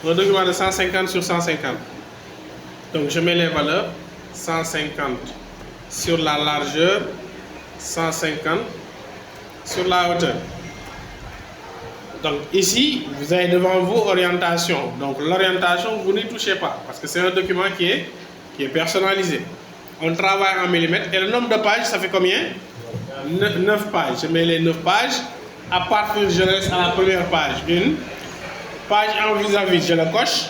Un document de 150 sur 150. Donc je mets les valeurs 150 sur la largeur, 150 sur la hauteur. Donc ici, vous avez devant vous orientation. Donc l'orientation, vous n'y touchez pas parce que c'est un document qui est personnalisé. On travaille en millimètres et le nombre de pages, ça fait combien? 9 pages. Je mets les 9 pages. À partir, je reste à la première page. Une page en vis-à-vis, je le coche.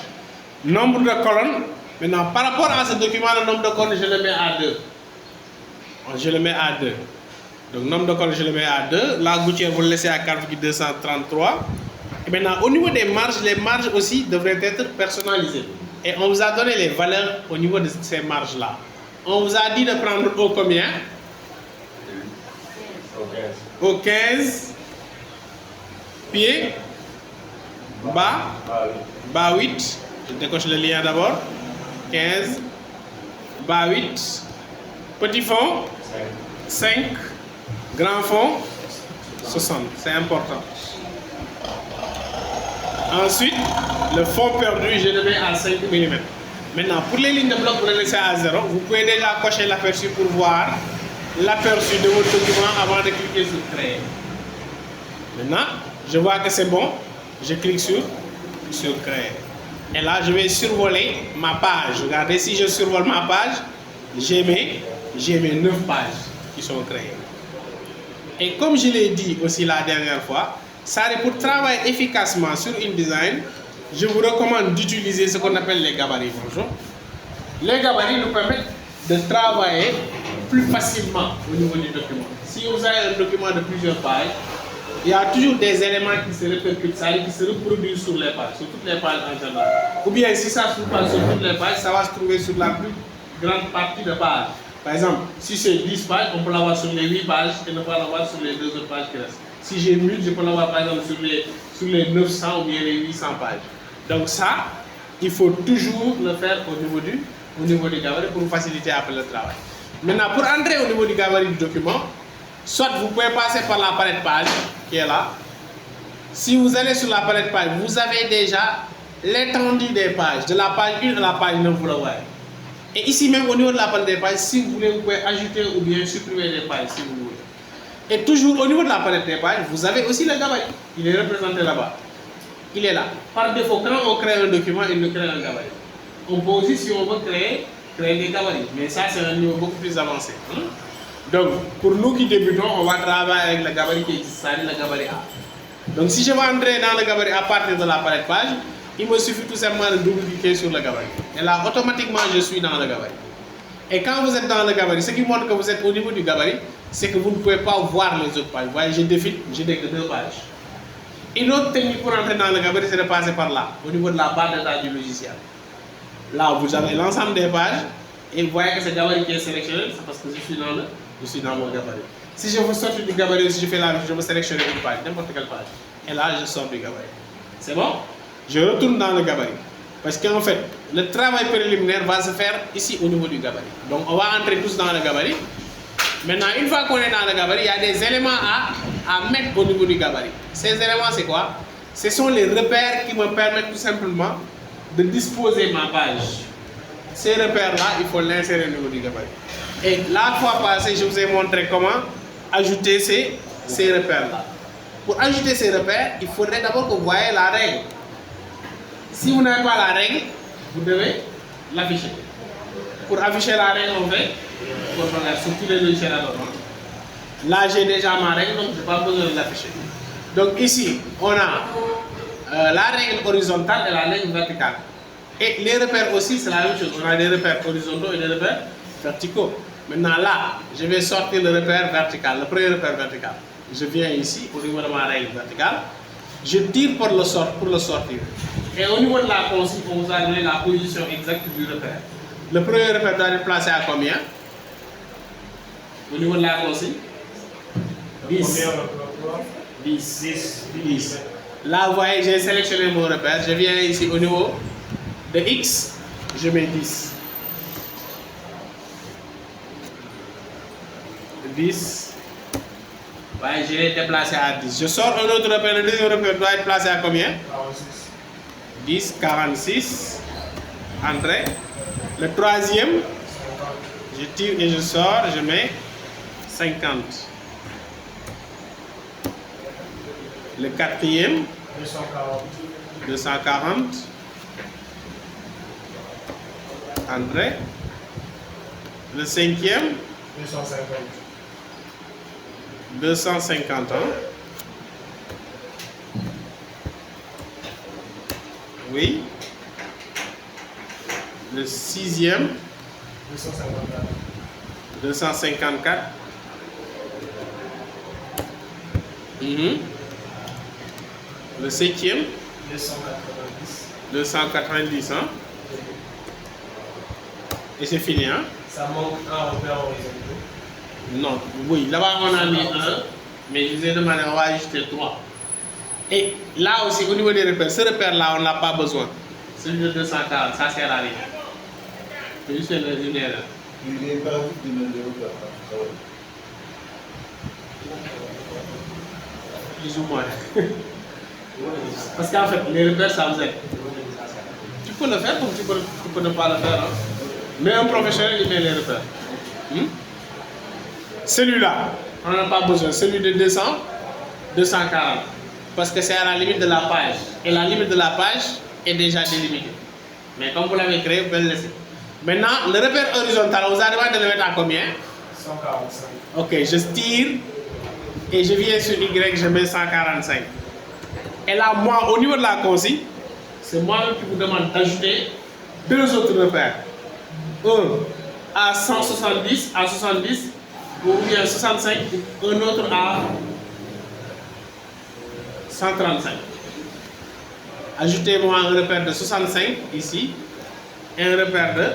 Nombre de colonnes. Maintenant, par rapport à ce document, le nombre de colonnes, je le mets à 2. Je le mets à 2. Donc, nombre de colonnes, je le mets à 2. La gouttière, vous le laissez à 4,233. Et maintenant, au niveau des marges, les marges aussi devraient être personnalisées. Et on vous a donné les valeurs au niveau de ces marges-là. On vous a dit de prendre au combien? Au 15. Pied. Bas. Bas 8. Je décoche le lien d'abord. 15. Bas 8. Petit fond. 5. Grand fond. 60. C'est important. Ensuite, le fond perdu, je le mets à 5 mm. Maintenant, pour les lignes de bloc, vous le laissez à 0. Vous pouvez déjà cocher l'aperçu pour voir l'aperçu de votre document avant de cliquer sur Créer. Maintenant, je vois que c'est bon. Je clique sur Créer. Et là, je vais survoler ma page. Regardez, si je survole ma page, j'ai mes 9 pages qui sont créées. Et comme je l'ai dit aussi la dernière fois, ça, pour travailler efficacement sur InDesign, je vous recommande d'utiliser ce qu'on appelle les gabarits. Bonjour. Les gabarits nous permettent de travailler plus facilement au niveau du document. Si vous avez un document de plusieurs pages, il y a toujours des éléments qui se répercutent, qui se reproduisent sur les pages, sur toutes les pages en général. Ou bien si ça ne se trouve pas sur toutes les pages, ça va se trouver sur la plus grande partie de pages. Par exemple, si c'est 10 pages, on peut l'avoir sur les 8 pages et ne pas l'avoir sur les 2 autres pages qui restent. Si j'ai 1000, je peux l'avoir par exemple sur les 900 ou bien les 800 pages. Donc ça, il faut toujours le faire au niveau du gabarit pour faciliter après le travail. Maintenant, pour entrer au niveau du gabarit du document, soit vous pouvez passer par la palette page qui est là. Si vous allez sur la palette page, vous avez déjà l'étendue des pages, de la page 1 à la page 9, vous le voyez. Et ici même au niveau de la palette des pages, si vous voulez, vous pouvez ajouter ou bien supprimer des pages si vous voulez. Et toujours au niveau de la palette des pages, vous avez aussi le gabarit. Il est représenté là-bas. Il est là. Par défaut, quand on crée un document, il nous crée un gabarit. On peut aussi, si on veut créer des gabarits. Mais ça, c'est un niveau beaucoup plus avancé. Donc, pour nous qui débutons, on va travailler avec le gabarit qui existe, c'est-à-dire le gabarit A. Donc, si je veux entrer dans le gabarit à partir de la palette page, il me suffit tout simplement de double-cliquer sur le gabarit. Et là, automatiquement, je suis dans le gabarit. Et quand vous êtes dans le gabarit, ce qui montre que vous êtes au niveau du gabarit, c'est que vous ne pouvez pas voir les autres pages. Vous voyez, je défile, je n'ai que 2 pages. Une autre technique pour entrer dans le gabarit, c'est de passer par là, au niveau de la barre de taille du logiciel. Là, vous avez l'ensemble des pages, et vous voyez que c'est le gabarit qui est sélectionné, c'est parce que je suis dans mon gabarit. Si je veux sortir du gabarit, si je fais la même chose, je veux sélectionner une page, n'importe quelle page. Et là, je sors du gabarit. C'est bon? Je retourne dans le gabarit. Parce qu'en fait, le travail préliminaire va se faire ici au niveau du gabarit. Donc, on va entrer tous dans le gabarit. Maintenant, une fois qu'on est dans le gabarit, il y a des éléments à mettre au niveau du gabarit. Ces éléments, c'est quoi? Ce sont les repères qui me permettent tout simplement de disposer ma page. Ces repères-là, il faut l'insérer au niveau du gabarit. Et la fois passée, je vous ai montré comment ajouter ces repères-là. Pour ajouter ces repères, il faudrait d'abord que vous voyez la règle. Si vous n'avez pas la règle, vous devez l'afficher. Pour afficher la règle, on fait sur tous les logiciels à l'ordre. Là, j'ai déjà ma règle, donc je n'ai pas besoin de l'afficher. Donc ici, on a la règle horizontale et la règle verticale. Et les repères aussi, c'est la même chose. On a des repères horizontaux et des repères verticaux. Maintenant là, je vais sortir le repère vertical, le premier repère vertical. Je viens ici, au niveau de ma règle verticale. Je tire pour le sortir. Et au niveau de la consigne, on vous a donné la position exacte du repère. Le premier repère doit être placé à combien? Au niveau de la consigne 10. 10. Là, vous voyez, j'ai sélectionné mon repère. Je viens ici au niveau de X, je mets 10. 10. Ouais, je l'ai déplacé à 10. Je sors un autre repère. Le deuxième repère doit être placé à combien? 10, 46. Entrée. Le troisième, je tire et je sors, je mets 50. Le quatrième, 240. Entrée. Le cinquième, 250. Hein? Oui. Le sixième, 254. Le septième, 290. Hein? Et c'est fini. Hein? Ça manque un repère horizontal. Non, oui, là-bas on a mis 1, mais je vous ai demandé, on va ajouter 3. Et là aussi, au niveau des repères, ce repère-là, on n'a pas besoin. Celui de 240, ça sert à rien. C'est juste une erreur. Il est impératif de mettre des repères. Plus ou moins. Parce qu'en fait, les repères, ça vous aide. Tu peux le faire comme tu peux ne pas le faire. Hein? Mais un professionnel, il met les repères. Celui-là, on n'en a pas besoin. Celui de 200, 240. Parce que c'est à la limite de la page. Et la limite de la page est déjà délimitée. Mais comme vous l'avez créé, vous pouvez le laisser. Maintenant, le repère horizontal, vous arrivez de le mettre à combien? 145. Ok, je tire et je viens sur Y, je mets 145. Et là, moi, au niveau de la consigne, c'est moi qui vous demande d'ajouter deux autres repères. Un à 170, à 70, ou bien 65, un autre à 135. Ajoutez-moi un repère de 65 ici, et un repère de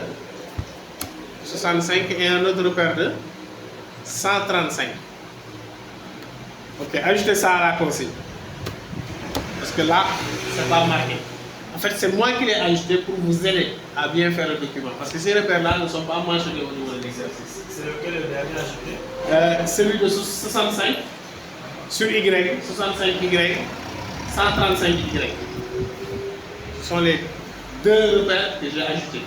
65 et un autre repère de 135. Ok, ajoutez ça à la consigne. Parce que là, c'est pas marqué. En fait, c'est moi qui l'ai ajouté pour vous aider à bien faire le document. Parce que ces repères-là ne sont pas mentionnés au niveau de l'exercice. C'est lequel le dernier ajouté? Celui de 65 sur Y, 65Y, 135Y. Ce sont les deux repères que j'ai ajoutés.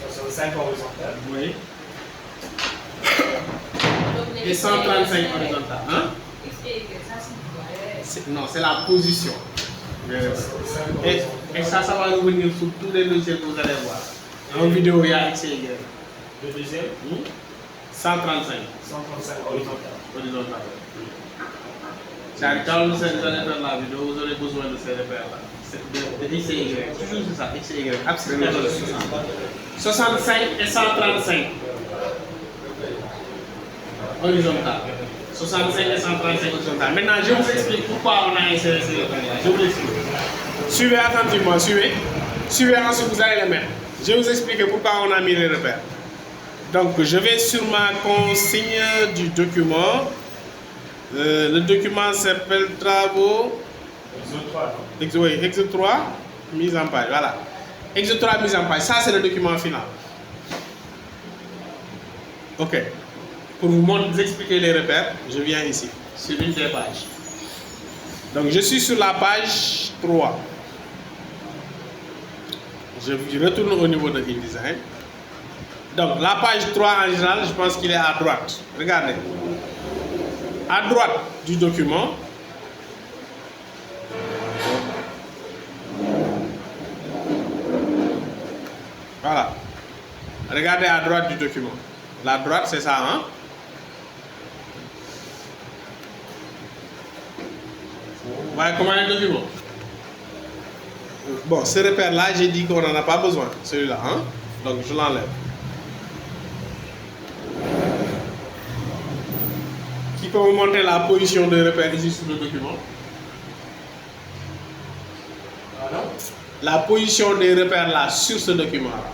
65 horizontal. Oui. Et 135 horizontal. Hein? Non, c'est la position. Et ça va revenir sur tous les logiciels que vous allez voir. En vidéo, il y a X et Y. Le deuxième? 135. 135 horizontal. Horizontal. Quand vous allez faire la vidéo, vous aurez besoin de ces repères-là. De X et Y. Toujours c'est ça, X et Y. Absolument. 65 et 135. Horizontal. 65 et 135 horizontal. Maintenant, je vous explique pourquoi on a inséré ces repères-là. Je vous l'explique. Suivez attentivement, suivez. Suivez ensuite, vous allez les mettre. Je vais vous expliquer pourquoi on a mis les repères. Donc, je vais sur ma consigne du document. Le document s'appelle Travaux. Exo 3, mise en page. Voilà. Exo 3, mise en page. Ça, c'est le document final. Ok. Pour vous expliquer les repères, je viens ici, sur une des pages. Donc, je suis sur la page 3. Je retourne au niveau de InDesign. Donc, la page 3 en général, je pense qu'il est à droite. Regardez. À droite du document, voilà. Regardez à droite du document. La droite, c'est ça, hein? Vous voyez comment est le document? Bon, ce repère-là, j'ai dit qu'on n'en a pas besoin. Celui-là, hein? Donc, je l'enlève. Qui peut vous montrer la position de repère ici sur le document? Pardon? La position des repères là sur ce document-là.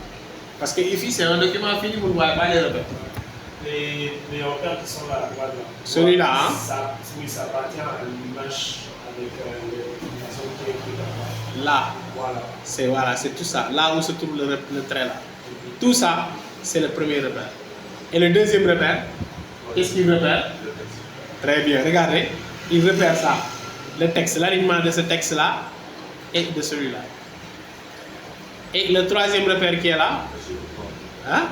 Parce que ici, c'est un document fini, vous ne voyez pas les repères. Les repères qui sont là, à droite, là. Celui-là, hein? Oui, ça appartient à l'image avec l'information qui est écrite Là. Voilà. C'est tout ça. Là où se trouve le trait là. Tout ça, c'est le premier repère. Et le deuxième repère, qu'est-ce qu'il repère? Très bien, regardez. Il repère ça. Le texte, l'alignement de ce texte-là et de celui-là. Et le troisième repère qui est là, hein,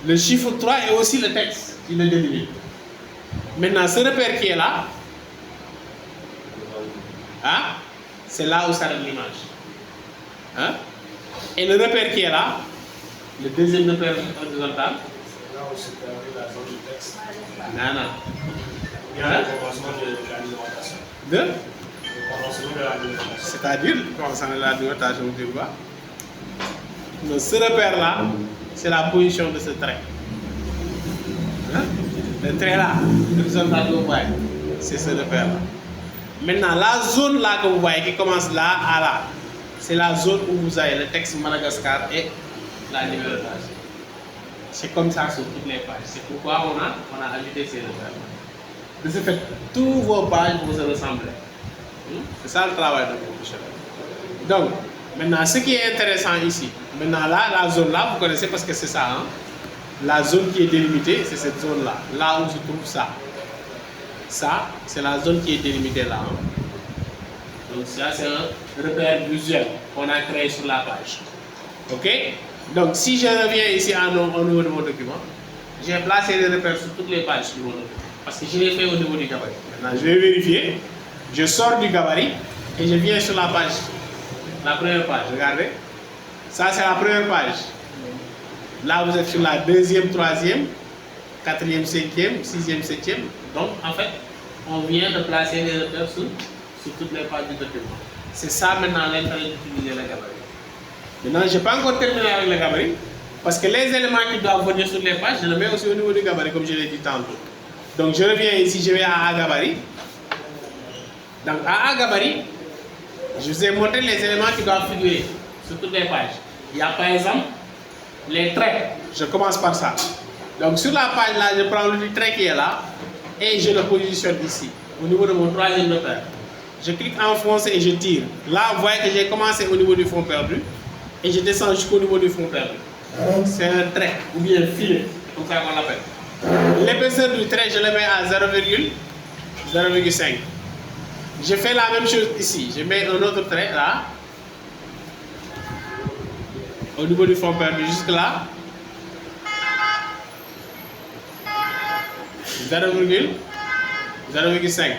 le chiffre 3 et aussi le texte qui le délimite. Maintenant, ce repère qui est là, hein, c'est là où s'arrête l'image. Hein? Et le repère qui est là, le deuxième repère horizontal, Là où se termine la zone du texte. non, non. Il y a le commencement de la numérotation. De, Le commencement de la numérotation. c'est-à-dire, concernant la numérotation, tu vois. Donc, ce repère-là, c'est la position de ce trait. Hein? Le trait là, horizontal que vous voyez, c'est ce repère-là. Maintenant, la zone là que vous voyez qui commence là à là, c'est la zone où vous avez le texte Madagascar et la numérotation. C'est comme ça sur toutes les pages. C'est pourquoi on a ajouté ces repères. De ce fait, tous vos pages vont se ressembler. C'est ça le travail de professionnel. Donc, maintenant, ce qui est intéressant ici, maintenant là, la zone là, vous connaissez parce que c'est ça. Hein? La zone qui est délimitée, c'est cette zone-là. Là où se trouve ça. Ça, c'est la zone qui est délimitée là. Hein? Donc ça, c'est un repère visuel qu'on a créé sur la page. OK? Donc si je reviens ici au niveau de mon document, j'ai placé les repères sur toutes les pages du mon document. Parce que je l'ai fait au niveau du gabarit. Maintenant, je vais vérifier. Je sors du gabarit et je viens sur la page. La première page, regardez. Ça, c'est la première page. Là, vous êtes sur la deuxième, troisième, quatrième, cinquième, sixième, septième. Donc, en fait, on vient de placer les repères sur toutes les pages du document. C'est ça maintenant l'intérêt d'utiliser le gabarit. Maintenant, je n'ai pas encore terminé avec le gabarit, parce que les éléments qui doivent venir sur les pages, je les mets aussi au niveau du gabarit, comme je l'ai dit tantôt. Donc, je reviens ici, je vais à A gabarit. Donc, à A gabarit, je vous ai montré les éléments qui doivent figurer sur toutes les pages. Il y a par exemple les traits. Je commence par ça. Donc, sur la page là, je prends le trait qui est là et je le positionne ici, au niveau de mon troisième repère. Je clique enfoncer et je tire. Là, vous voyez que j'ai commencé au niveau du fond perdu et je descends jusqu'au niveau du fond perdu. C'est un trait ou bien filet, c'est comme ça qu'on l'appelle. L'épaisseur du trait, je le mets à 0,5. Je fais la même chose ici. Je mets un autre trait là, au niveau du fond perdu, jusque là. 0,5.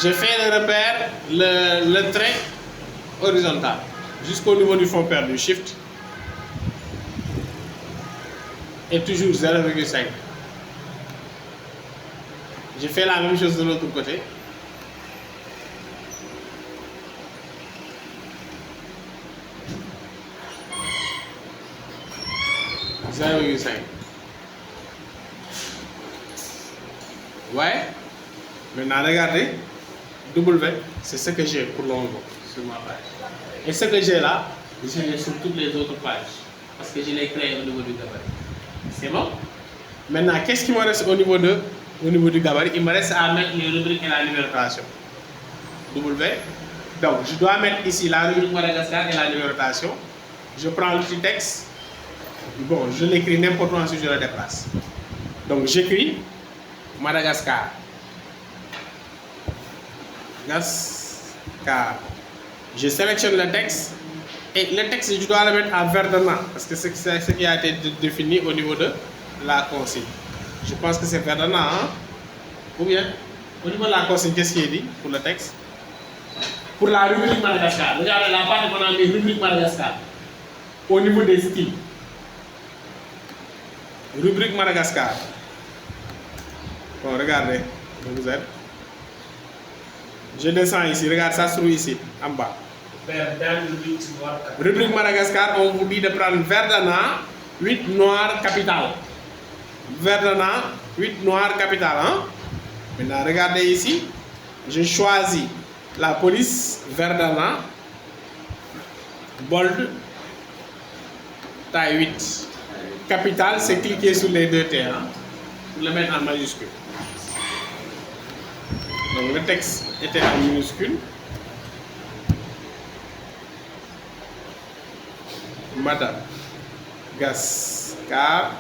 Je fais le repère, le trait horizontal jusqu'au niveau du fond perdu, shift, et toujours 0,5. Je fais la même chose de l'autre côté. Ouais. Maintenant, regardez. W, c'est ce que j'ai pour le moment sur ma page. Et ce que j'ai là, je l'ai sur toutes les autres pages. Parce que je l'ai créé au niveau du gabarit. C'est bon? Maintenant, qu'est-ce qui me reste au niveau du gabarit? Il me reste à mettre les rubriques et la numérotation. W. Donc, je dois mettre ici la rubrique Madagascar et la numérotation. Je prends le petit texte. Bon, je l'écris n'importe où si je le déplace. Donc, j'écris Madagascar. Je sélectionne le texte et le texte, je dois le mettre à verdana parce que c'est ce qui a été défini au niveau de la consigne. Je pense que c'est verdana, hein? Ou bien, au niveau de la consigne, qu'est-ce qui est dit pour le texte? Pour la rubrique Madagascar, regardez la part qu'on a mis rubrique Madagascar au niveau des styles. Rubrique Madagascar. Bon, regardez, vous êtes. Je descends ici, regarde, ça se trouve ici, en bas. Rubrique Madagascar, on vous dit de prendre verdana, 8 noir capital. Verdana, 8 noir capital. Hein? Maintenant, regardez ici, je choisis la police verdana, bold, taille 8. Capital, c'est cliquer sur les deux T, hein, pour le mettre en majuscule. Donc le texte était en minuscule. Madagascar.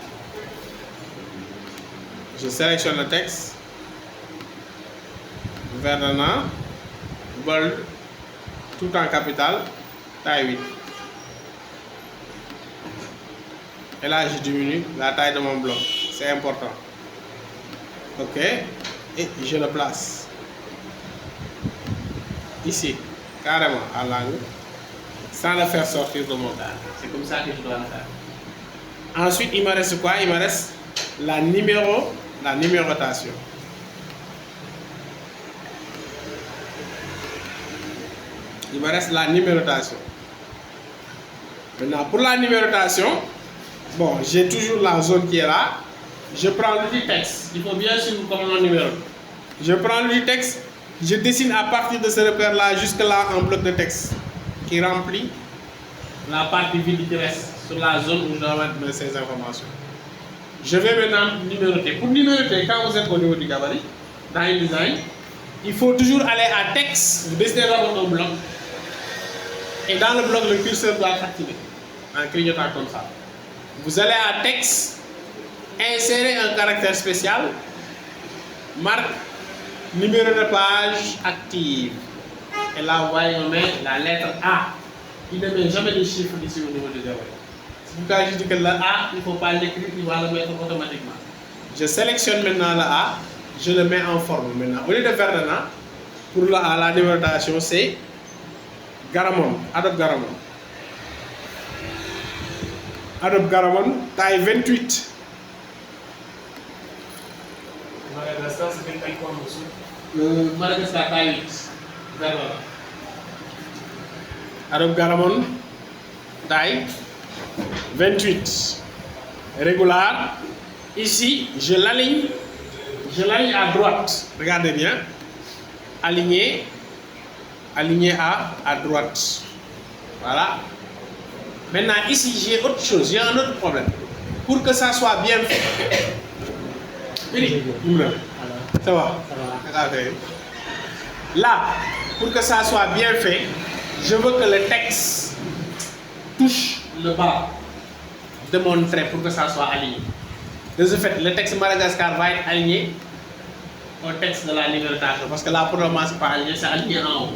Je sélectionne le texte. Verdana, bold, tout en capital, taille 8. Et là, je diminue la taille de mon bloc. C'est important. Ok. Et je le place. Ici. Carrément à l'angle. Sans le faire sortir de mon cadre. C'est comme ça que je dois le faire. Ensuite, il me reste quoi? Il me reste la numérotation. Il me reste la numérotation. Maintenant, pour la numérotation, bon, j'ai toujours la zone qui est là. Je prends le texte. Il faut bien suivre comme mon numéro. Je prends le texte. Je dessine à partir de ce repère-là jusque-là un bloc de texte qui remplit la partie vide qui reste sur la zone où je dois mettre ces informations. Je vais maintenant numéroter. Pour numéroter, quand vous êtes au niveau du gabarit, dans InDesign, il faut toujours aller à texte, vous dessinez d'abord un bloc. Et dans le bloc, le curseur doit s'activer en clignotant comme ça. Vous allez à texte, insérer un caractère spécial, marque numéro de page active. Et là, vous voyez, on met la lettre A. Il ne met jamais de chiffres ici au niveau du gabarit. C'est pourquoi je dis que le A, il ne faut pas l'écrire, il va le mettre automatiquement. Je sélectionne maintenant le A, je le mets en forme maintenant. Au lieu de faire maintenant, pour le A, la numérotation, c'est Garamond, Adobe Garamond. Adobe Garamond, taille 28. Madagascar, c'est une taille quoi en dessous? Madagascar, taille 8. D'accord. Adobe Garamond, taille 28. Régular. Ici, je l'aligne à droite. Regardez bien. Aligné à droite. Voilà. Maintenant, ici, j'ai autre chose, j'ai un autre problème. Pour que ça soit bien fait. Ça va? Là, pour que ça soit bien fait, je veux que le texte touche le bas de mon trait pour que ça soit aligné. De ce fait, le texte Madagascar va être aligné au texte de la numérotation. Parce que là, pour le moment, c'est pas aligné, c'est aligné en haut.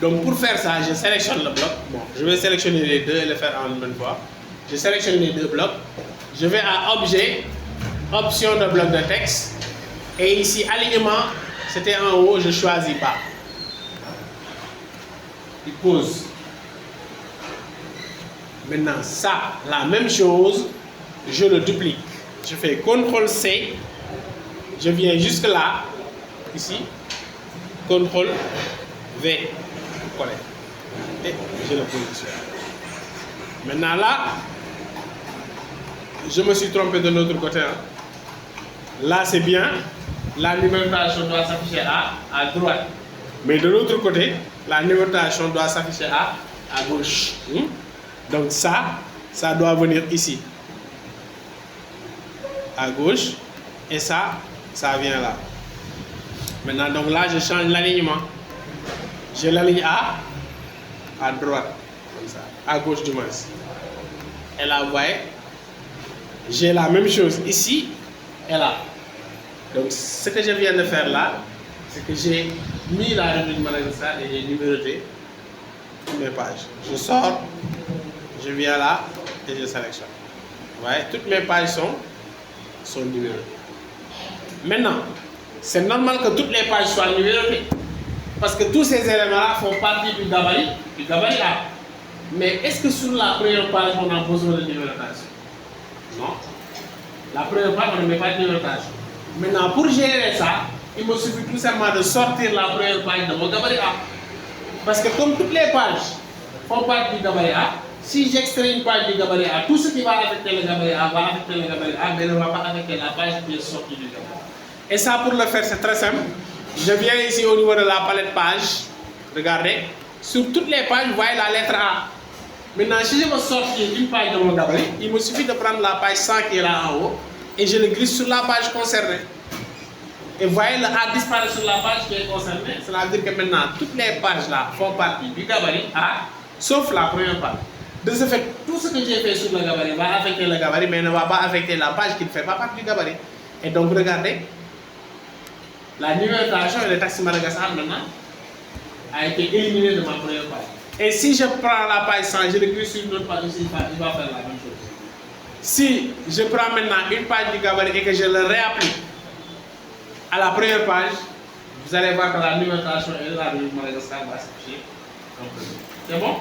Donc pour faire ça, je sélectionne le bloc. Bon, je vais sélectionner les deux et le faire en une même fois. Je sélectionne les deux blocs. Je vais à Objet, Option de bloc de texte. Et ici, Alignement, c'était en haut, je choisis bas. Il pose. Maintenant, ça, la même chose, je le duplique. Je fais CTRL-C. Je viens jusque là, ici. CTRL-V. Et je le positionne. Maintenant là, je me suis trompé de l'autre côté. Hein. Là c'est bien, la numérotation doit s'afficher à droite. Mais de l'autre côté, la numérotation doit s'afficher à gauche. Donc ça doit venir ici. À gauche. Et ça vient là. Maintenant, donc là, je change l'alignement. Je l'aligne à droite, comme ça, à gauche du moins. Et là, vous voyez, j'ai la même chose ici et là. Donc, ce que je viens de faire là, c'est que j'ai mis la rubrique Madagascar et j'ai numéroté toutes mes pages. Je sors, je viens là et je sélectionne. Vous voyez, toutes mes pages sont numérotées. Maintenant, c'est normal que toutes les pages soient numérotées. Parce que tous ces éléments-là font partie du gabarit A. Mais est-ce que sur la première page, on a besoin de numérotation? Non. La première page, on ne met pas de numérotation. Maintenant, pour gérer ça, il me suffit tout simplement de sortir la première page de mon gabarit A. Parce que comme toutes les pages font partie du gabarit A, si j'extrais une page du gabarit A, tout ce qui va affecter le gabarit A va affecter le gabarit A, mais ne va pas affecter la page qui est sortie du gabarit. Et ça, pour le faire, c'est très simple. Je viens ici au niveau de la palette page. Regardez. Sur toutes les pages, vous voyez la lettre A. Maintenant, si je veux sortir une page de mon gabarit, il me suffit de prendre la page 100 qui est là en haut et je le glisse sur la page concernée. Et vous voyez, le A disparaît sur la page qui est concernée. Cela veut dire que maintenant, toutes les pages là font partie du gabarit A, sauf la première page. De ce fait, tout ce que j'ai fait sur le gabarit va affecter le gabarit, mais ne va pas affecter la page qui ne fait pas partie du gabarit. Et donc, regardez. La numérotation et le texte Madagascar maintenant a été éliminé de ma première page. Et si je prends la page 100, je le glisse sur une autre page ici, il va faire la même chose. Si je prends maintenant une page du gabarit et que je le réapplique à la première page, vous allez voir que la numérotation et la numérisation va s'afficher. C'est bon?